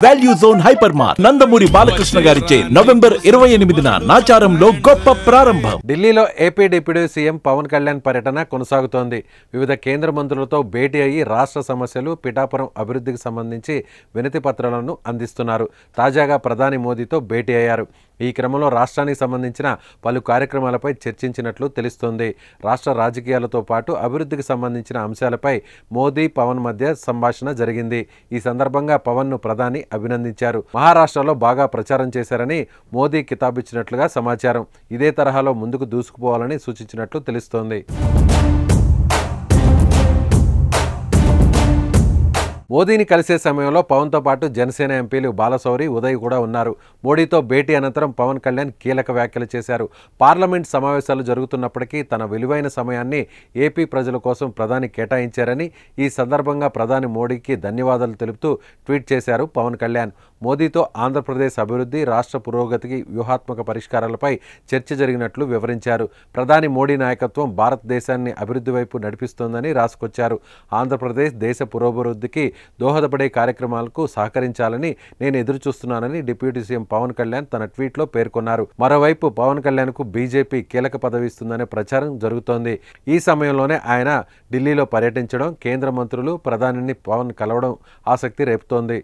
Value zone hyper mart Nandamuri Balakrishna గారిచే November 28న నాచారంలో గొప్ప ప్రారంభం. ఢిల్లీలో AP deputy CM Pawan Kalyan పర్యటన కొనసాగుతోంది. వివిధ కేంద్ర మంత్రులతో భేటీ అయ్యి రాష్ట్ర సమస్యలు, పిఠాపురం అభివృద్ధికి సంబంధించి వినతి పత్రాలను అందిస్తున్నారు. తాజాగా ప్రధాని మోదీతో భేటీ అయ్యారు. ఈ క్రమంలో రాష్ట్రానికి సంబంధించిన పలు కార్యక్రమాలపై చర్చించినట్లు తెలుస్తోంది. రాష్ట్ర రాజకీయాలతో పాటు అభివృద్ధికి సంబంధించిన అంశాలపై మోదీ, పవన్ మధ్య సంభాషణ జరిగింది. ఈ సందర్భంగా పవన్ను ప్రధాని అభినందించారు. మహారాష్ట్రలో బాగా ప్రచారం చేశారని మోదీ కితాబిచ్చినట్లుగా సమాచారం. ఇదే తరహాలో ముందుకు దూసుకుపోవాలని సూచించినట్లు తెలుస్తోంది. మోదీని కలిసే సమయంలో పవన్తో పాటు జనసేన ఎంపీలు బాలశౌరి, ఉదయ్ కూడా ఉన్నారు. మోడీతో భేటీ అనంతరం పవన్ కళ్యాణ్ కీలక వ్యాఖ్యలు చేశారు. పార్లమెంట్ సమావేశాలు జరుగుతున్నప్పటికీ తన విలువైన సమయాన్ని ఏపీ ప్రజల కోసం ప్రధాని కేటాయించారని, ఈ సందర్భంగా ప్రధాని మోడీకి ధన్యవాదాలు తెలుపుతూ ట్వీట్ చేశారు పవన్ కళ్యాణ్. మోదీతో ఆంధ్రప్రదేశ్ అభివృద్ధి, రాష్ట్ర పురోగతికి వ్యూహాత్మక పరిష్కారాలపై చర్చ జరిగినట్లు వివరించారు. ప్రధాని మోడీ నాయకత్వం భారతదేశాన్ని అభివృద్ధి వైపు నడిపిస్తోందని రాసుకొచ్చారు. ఆంధ్రప్రదేశ్ దేశ పురోభివృద్ధికి దోహదపడే కార్యక్రమాలకు సహకరించాలని నేను ఎదురుచూస్తున్నానని డిప్యూటీ సీఎం పవన్ కళ్యాణ్ తన ట్వీట్లో పేర్కొన్నారు. మరోవైపు పవన్ కళ్యాణ్కు బీజేపీ కీలక పదవి ఇస్తుందనే ప్రచారం జరుగుతోంది. ఈ సమయంలోనే ఆయన ఢిల్లీలో పర్యటించడం, కేంద్ర మంత్రులు, ప్రధానిని పవన్ కలవడం ఆసక్తి రేపుతోంది.